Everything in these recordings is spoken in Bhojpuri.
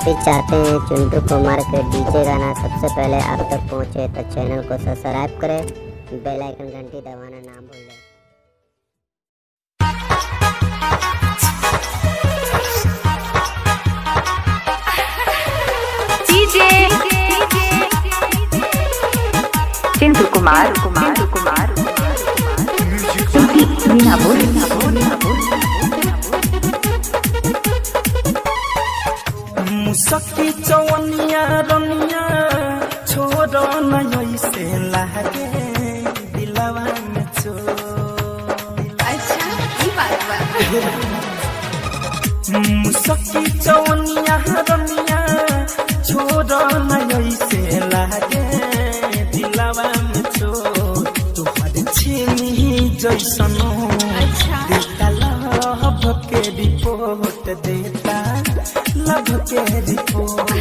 आप भी चाहते हैं चिंटू कुमार के डीजे गाना सबसे पहले आप तक पहुंचे तो चैनल को सब्सक्राइब करें, बेल आइकन घंटी दबाना ना भूलें। चिंटू कुमार मीना बोल मुसकी चवनिया रनिया छोड़ न ऐसे लागे दिलवा में मुसकी चवनिया रनिया छोड़ न ऐसे लागे दिलवा में तुहर छीनी जैसनो देता लभ के रिपोर्ट देता लभ के रिपोर्ट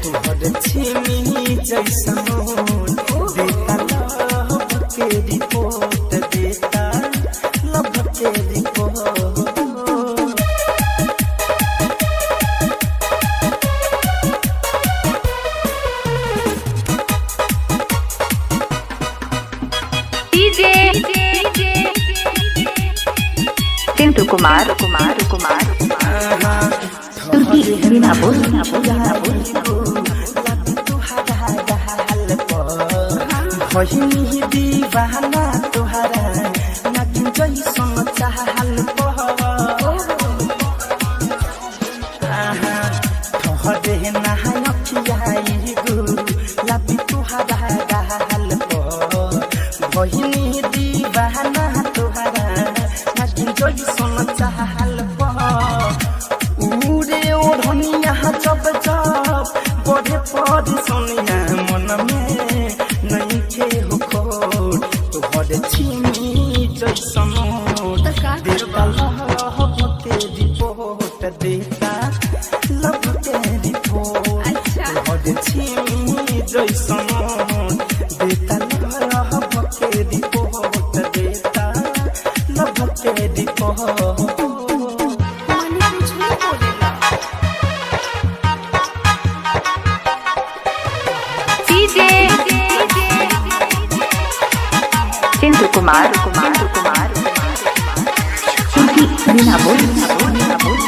तुहर छीनी जैसनो देता लभ के रिपोर्ट देता लभ के रिपोर्ट। चिंटू कुमार मीना बोल भइनी दीवाना तोहरा नागिन जैसन चाहल ठहरे नहाय अखियाई गो लाबी तोहरा गाल भइनी दीवाना तोहरा नागिन जैसन चाहल उड़े ओढ़निया जब जब बढ़े पद सोनिया मन में नहीं के हो खोट तुहर छीनी जैसन देता लभ के रिपोर्ट देता लभ के रिपोर्ट तुहर छीनी जैसन देता लभ के रिपोर्ट देता लभ के रिपोर्ट। चिंटू कुमार मीना बोल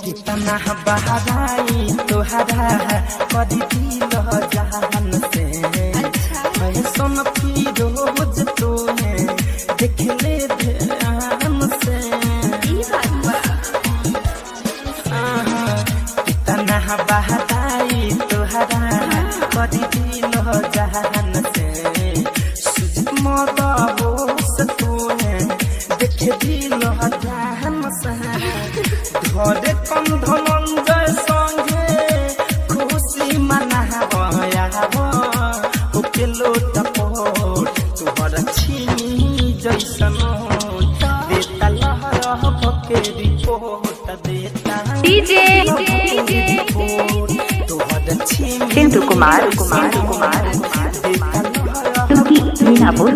कितना बहराई तोहरा कदी दिल जहान से मैं सुन रोज तोहे देख ले ध्यान से कितना बहराई तोहरा कदी दिल जहान से सुजित मद होश तोहे देख दिल जहान से घरे कम धनंजय संगे खुशी मनावया होके लोट पोट तुहर छीनी जैसन देता लहब के रिपोर्ट देता तुहर छीनी चिंटू कुमार देता लहब मीना बोल